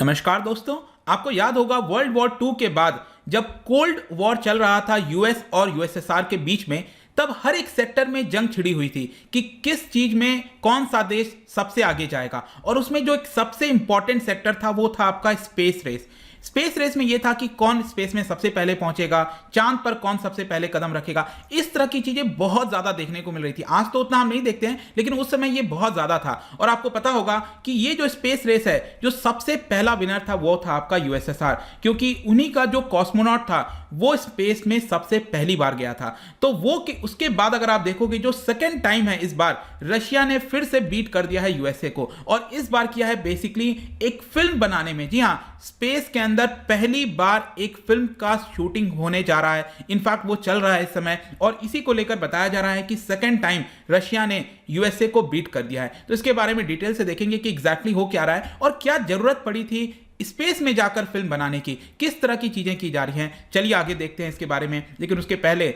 नमस्कार दोस्तों। आपको याद होगा वर्ल्ड वॉर टू के बाद जब कोल्ड वॉर चल रहा था यूएस और यूएसएसआर के बीच में, तब हर एक सेक्टर में जंग छिड़ी हुई थी कि किस चीज में कौन सा देश सबसे आगे जाएगा। और उसमें जो एक सबसे इंपॉर्टेंट सेक्टर था वो था आपका स्पेस रेस। स्पेस रेस में यह था कि कौन स्पेस में सबसे पहले पहुंचेगा, चांद पर कौन सबसे पहले कदम रखेगा। इस तरह की चीजें बहुत ज्यादा देखने को मिल रही थी। आज तो उतना हम नहीं देखते हैं, लेकिन उस समय यह बहुत ज्यादा था। और आपको पता होगा कि ये जो स्पेस रेस है, जो सबसे पहला विनर था वो था आपका यूएसएसआर, क्योंकि उन्हीं का जो कॉस्मोनॉट था वो स्पेस में सबसे पहली बार गया था। तो वो उसके बाद अगर आप देखोगे जो सेकेंड टाइम है, इस बार रशिया ने फिर से बीट कर दिया है यूएसए को, और इस बार किया है बेसिकली एक फिल्म बनाने में। जी हां, स्पेस के अंदर पहली बार एक फिल्म का शूटिंग होने जा रहा है। इनफैक्ट वो चल रहा है इस समय, और इसी को लेकर बताया जा रहा है कि सेकेंड टाइम रशिया ने यूएसए को बीट कर दिया है। तो इसके बारे में डिटेल से देखेंगे कि एग्जैक्टली हो क्या रहा है और क्या जरूरत पड़ी थी स्पेस में जाकर फिल्म बनाने की, किस तरह की चीजें की जा रही हैं। चलिए आगे देखते हैं इसके बारे में। लेकिन उसके पहले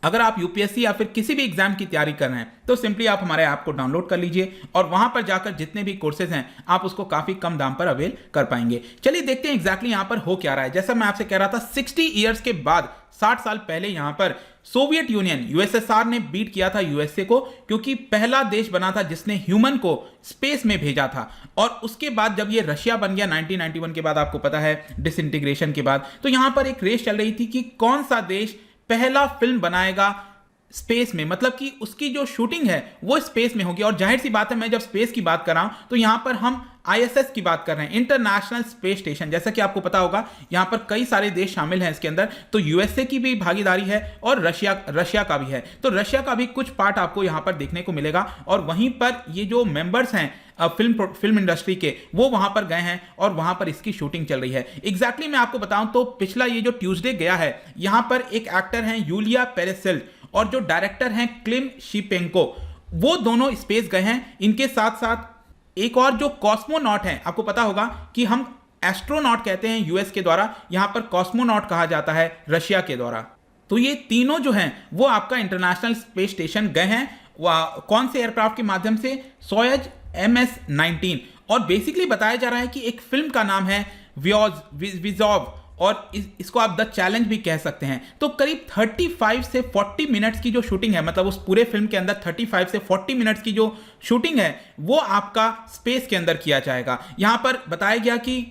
अगर आप यूपीएससी या फिर किसी भी एग्जाम की तैयारी कर रहे हैं तो सिंपली आप हमारे ऐप को डाउनलोड कर लीजिए, और वहां पर जाकर जितने भी कोर्सेज हैं आप उसको काफी कम दाम पर अवेल कर पाएंगे। चलिए देखते हैं एग्जैक्टली यहां पर हो क्या रहा है। जैसा मैं आपसे कह रहा था, 60 ईयर्स के बाद, 60 साल पहले यहां पर सोवियत यूनियन यूएसएसआर ने बीट किया था यूएसए को, क्योंकि पहला देश बना था जिसने ह्यूमन को स्पेस में भेजा था। और उसके बाद जब ये रशिया बन गया 1991 के बाद, आपको पता है डिसइंटीग्रेशन के बाद, तो यहां पर एक रेस चल रही थी कि कौन सा देश पहला फिल्म बनाएगा स्पेस में, मतलब कि उसकी जो शूटिंग है वो स्पेस में होगी। और जाहिर सी बात है, मैं जब स्पेस की बात कर रहा हूं तो यहां पर हम आईएसएस की बात कर रहे हैं, इंटरनेशनल स्पेस स्टेशन। जैसा कि आपको पता होगा यहां पर कई सारे देश शामिल हैं इसके अंदर, तो यूएसए की भी भागीदारी है और रशिया का भी है। तो रशिया का भी कुछ पार्ट आपको यहां पर देखने को मिलेगा, और वहीं पर ये जो मेंबर्स हैं फिल्म इंडस्ट्री के, वो वहां पर गए हैं और वहां पर इसकी शूटिंग चल रही है। एग्जैक्टली मैं आपको बताऊं तो पिछला ये जो ट्यूसडे गया है, यहां पर एक एक्टर हैं यूलिया पेरेसिल और जो डायरेक्टर हैं क्लिम शिपेंको, वो दोनों स्पेस गए हैं। इनके साथ साथ एक और जो कॉस्मोनॉट है, आपको पता होगा कि हम एस्ट्रोनॉट कहते हैं यूएस के द्वारा, यहां पर कॉस्मोनॉट कहा जाता है रशिया के द्वारा। तो ये तीनों जो हैं वो आपका इंटरनेशनल स्पेस स्टेशन गए हैं। कौन से एयरक्राफ्ट के माध्यम से? सोयज MS-19। और बेसिकली बताया जा रहा है कि एक फिल्म का नाम है विजॉव, और इसको आप द चैलेंज भी कह सकते हैं। तो करीब 35 से 40 मिनट्स की जो शूटिंग है, मतलब उस पूरे फिल्म के अंदर 35 से 40 मिनट्स की जो शूटिंग है वो आपका स्पेस के अंदर किया जाएगा। यहां पर बताया गया कि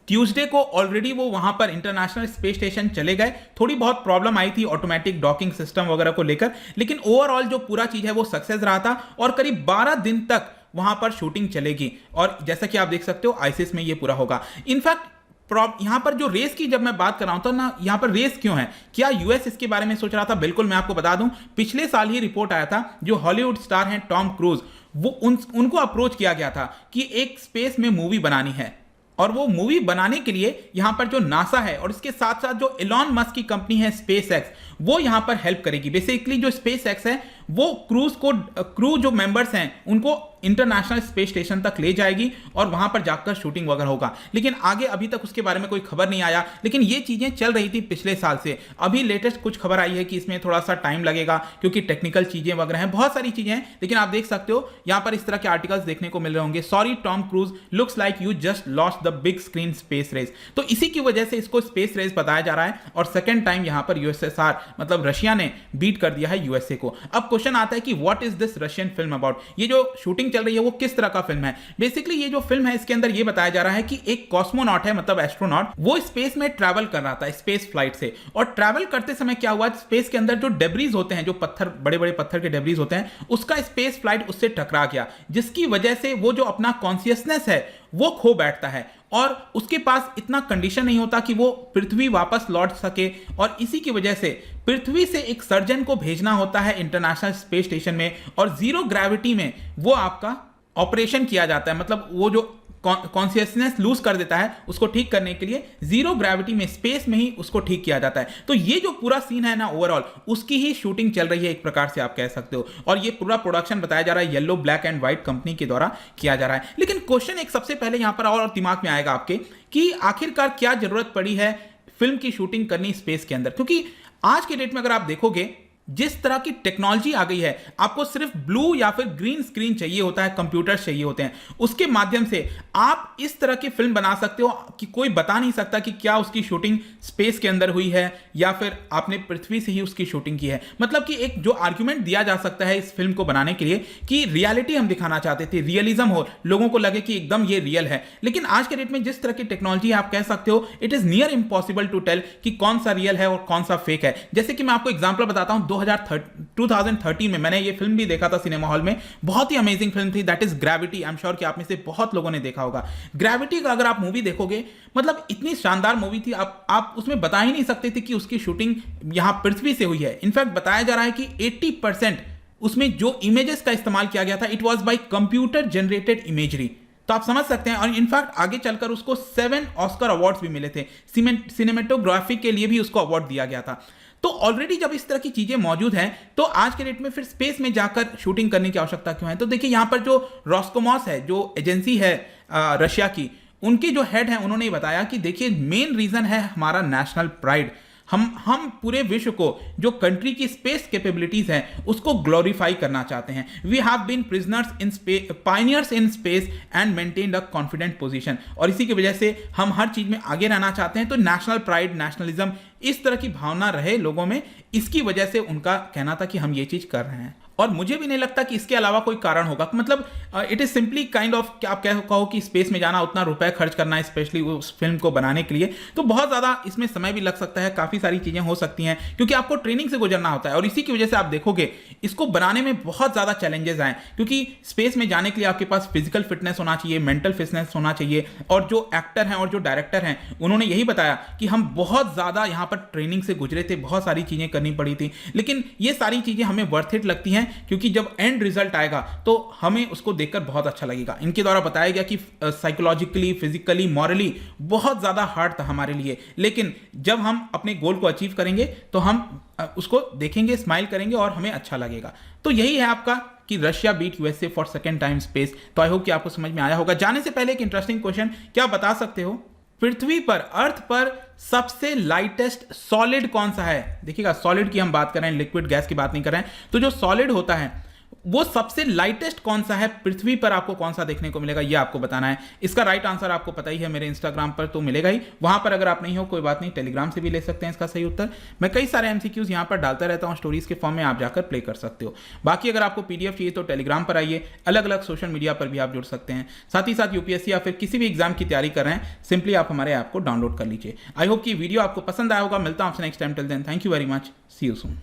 ट्यूसडे को ऑलरेडी वो वहां पर इंटरनेशनल स्पेस स्टेशन चले गए। थोड़ी बहुत प्रॉब्लम आई थी ऑटोमेटिक डॉकिंग सिस्टम वगैरह को लेकर, लेकिन ओवरऑल जो पूरा चीज है वो सक्सेस रहा था, और करीब 12 दिन तक वहां पर शूटिंग चलेगी। और जैसा कि आप देख सकते हो आईसीएस में ये पूरा होगा। इनफैक्ट यहां पर जो रेस की जब मैं बात कर रहा हूं तो ना, यहां पर रेस क्यों है, क्या यूएस इसके बारे में सोच रहा था? बिल्कुल, मैं आपको बता दूं, पिछले साल ही रिपोर्ट आया था, जो हॉलीवुड स्टार हैं टॉम क्रूज, वो उनको अप्रोच किया गया था कि एक स्पेस में मूवी बनानी है। और वो मूवी बनाने के लिए यहां पर जो नासा है और इसके साथ साथ जो एलॉन मस्क की कंपनी है स्पेस एक्स, वो यहां पर हेल्प करेगी। बेसिकली जो स्पेस एक्स है वो क्रू जो मेंबर्स हैं उनको इंटरनेशनल स्पेस स्टेशन तक ले जाएगी और वहां पर जाकर शूटिंग वगैरह होगा। लेकिन आगे अभी तक उसके बारे में कोई खबर नहीं आया, लेकिन ये चीजें चल रही थी पिछले साल से। अभी लेटेस्ट कुछ खबर आई है कि इसमें थोड़ा सा टाइम लगेगा, क्योंकि टेक्निकल चीजें वगैरह हैं, बहुत सारी चीजें हैं। लेकिन आप देख सकते हो यहां पर इस तरह के आर्टिकल्स देखने को मिल रहे होंगे, sorry Tom Cruise, looks like you just lost the big screen space race. तो इसी की वजह से इसको स्पेस रेस बताया जा रहा है, और सेकेंड टाइम यहां पर यूएसएसआर मतलब रशिया ने बीट कर दिया है यूएसए को। अब क्वेश्चन आता है कि what is this Russian film about? ये जो शूटिंग चल रही है वो किस तरह का फिल्म है? बेसिकली ये जो फिल्म है इसके अंदर ये बताया जा रहा है कि एक कॉस्मोनॉट है, मतलब एस्ट्रोनॉट, वो स्पेस में ट्रैवल कर रहा था स्पेस फ्लाइट से। और ट्रैवल करते समय क्या हुआ, स्पेस के अंदर जो डेब्रीज होते हैं, जो पत्थर, बड़े बड़े पत्थर के डेब्रीज होते हैं, उसका स्पेस फ्लाइट उससे टकरा गया, जिसकी वजह से वो जो अपना कॉन्शियसनेस है वो खो बैठता है, और उसके पास इतना कंडीशन नहीं होता कि वो पृथ्वी वापस लौट सके। और इसी की वजह से पृथ्वी से एक सर्जन को भेजना होता है इंटरनेशनल स्पेस स्टेशन में, और जीरो ग्रेविटी में वो आपका ऑपरेशन किया जाता है। मतलब वो जो कॉन्शियसनेस लूज कर देता है उसको ठीक करने के लिए जीरो ग्रेविटी में, स्पेस में ही उसको ठीक किया जाता है। तो ये जो पूरा सीन है ना, ओवरऑल उसकी ही शूटिंग चल रही है एक प्रकार से आप कह सकते हो। और ये पूरा प्रोडक्शन बताया जा रहा है yellow black and white company के द्वारा किया जा रहा है। लेकिन क्वेश्चन एक सबसे पहले यहां पर और दिमाग में आएगा आपके कि आखिरकार क्या जरूरत पड़ी है फिल्म की शूटिंग करनी स्पेस के अंदर? क्योंकि आज के डेट में अगर आप देखोगे जिस तरह की टेक्नोलॉजी आ गई है, आपको सिर्फ ब्लू या फिर ग्रीन स्क्रीन चाहिए होता है, कंप्यूटर्स चाहिए होते हैं, उसके माध्यम से आप इस तरह की फिल्म बना सकते हो कि कोई बता नहीं सकता कि क्या उसकी शूटिंग स्पेस के अंदर हुई है या फिर आपने पृथ्वी से ही उसकी शूटिंग की है। मतलब कि एक जो आर्ग्यूमेंट दिया जा सकता है इस फिल्म को बनाने के लिए कि रियलिटी हम दिखाना चाहते थे, रियलिज्म हो, लोगों को लगे कि एकदम ये रियल है। लेकिन आज के डेट में जिस तरह की टेक्नोलॉजी आप कह सकते हो, it is near impossible to tell कि कौन सा रियल है और कौन सा फेक है। जैसे कि मैं आपको एग्जांपल बताता हूं, 2013 में मैंने ये फिल्म भी देखा था सिनेमा हॉल में, बहुत ही अमेजिंग फिल्म थी, that is gravity. I am sure कि आप में से बहुत लोगों ने देखा होगा ग्रेविटी का। अगर आप मूवी देखोगे, मतलब इतनी शानदार मूवी थी, आप उसमें बता ही नहीं सकते थे कि उसकी शूटिंग यहां पृथ्वी से हुई है। इनफैक्ट बताया जा रहा है कि 80% उसमें जो इमेजेस का इस्तेमाल किया गया था, it was by computer generated imagery. तो आप समझ सकते हैं। और इनफैक्ट आगे चलकर उसको 7 ऑस्कर अवार्ड्स भी मिले थे, सिनेमेटोग्राफी के लिए भी उसको अवार्ड दिया गया था। तो ऑलरेडी जब इस तरह की चीजें मौजूद हैं, तो आज के डेट में फिर स्पेस में जाकर शूटिंग करने की आवश्यकता क्यों है? तो देखिए, यहां पर जो रोस्कोमॉस है, जो एजेंसी है रशिया की, उनके जो हेड हैं, उन्होंने बताया कि देखिए, मेन रीजन है हमारा नेशनल प्राइड। हम पूरे विश्व को जो कंट्री की स्पेस कैपेबिलिटीज हैं उसको ग्लोरीफाई करना चाहते हैं। We have been prisoners in space, pioneers in space and maintained a confident position. और इसी की वजह से हम हर चीज में आगे रहना चाहते हैं। तो नेशनल प्राइड, नेशनलिज्म, इस तरह की भावना रहे लोगों में, इसकी वजह से उनका कहना था कि हम ये चीज कर रहे हैं। और मुझे भी नहीं लगता कि इसके अलावा कोई कारण होगा। मतलब it is simply kind of, क्या आप कहो कि स्पेस में जाना, उतना रुपए खर्च करना है स्पेशली उस फिल्म को बनाने के लिए, तो बहुत ज़्यादा इसमें समय भी लग सकता है, काफ़ी सारी चीज़ें हो सकती हैं, क्योंकि आपको ट्रेनिंग से गुजरना होता है। और इसी की वजह से आप देखोगे इसको बनाने में बहुत ज़्यादा चैलेंजेस आए, क्योंकि स्पेस में जाने के लिए आपके पास फिजिकल फिटनेस होना चाहिए, मेंटल फिटनेस होना चाहिए। और जो एक्टर हैं और जो डायरेक्टर हैं, उन्होंने यही बताया कि हम बहुत ज़्यादा यहाँ पर ट्रेनिंग से गुजरे थे, बहुत सारी चीज़ें करनी पड़ी थी। लेकिन ये सारी चीज़ें हमें वर्थ इट लगती हैं, क्योंकि जब एंड रिजल्ट आएगा तो हमें उसको देखकर बहुत अच्छा लगेगा। इनके द्वारा बताया गया कि साइकोलॉजिकली, फिजिकली, मॉरली बहुत ज़्यादा हार्ड था हमारे लिए, लेकिन जब हम अपने गोल को अचीव करेंगे तो हम उसको देखेंगे, स्माइल करेंगे और हमें अच्छा लगेगा। तो यही है आपका कि Russia beat USA for second time space. तो आई होप कि आपको समझ में आया होगा। जाने से पहले एक इंटरेस्टिंग क्वेश्चन, क्या बता सकते हो पृथ्वी पर, अर्थ पर सबसे लाइटेस्ट सॉलिड कौन सा है? देखिएगा, सॉलिड की हम बात कर रहे हैं, लिक्विड गैस की बात नहीं कर रहे हैं। तो जो सॉलिड होता है वो सबसे लाइटेस्ट कौन सा है पृथ्वी पर, आपको कौन सा देखने को मिलेगा, ये आपको बताना है। इसका राइट आंसर आपको पता ही है, मेरे इंस्टाग्राम पर तो मिलेगा ही। वहां पर अगर आप नहीं हो, कोई बात नहीं, टेलीग्राम से भी ले सकते हैं इसका सही उत्तर। मैं कई सारे एमसीक्यूज यहां पर डालता रहता हूं स्टोरीज के फॉर्म में, आप जाकर प्ले कर सकते हो। बाकी अगर आपको पीडीएफ चाहिए तो टेलीग्राम पर आइए, अलग अलग सोशल मीडिया पर भी आप जुड़ सकते हैं। साथ ही साथ यूपीएससी या फिर किसी भी एग्जाम की तैयारी कर रहे हैं, सिंपली आप हमारे ऐप को डाउनलोड कर लीजिए। आई होप कि वीडियो आपको पसंद आया होगा। मिलता हूं आपसे next time. Till then, thank you very much, see you soon.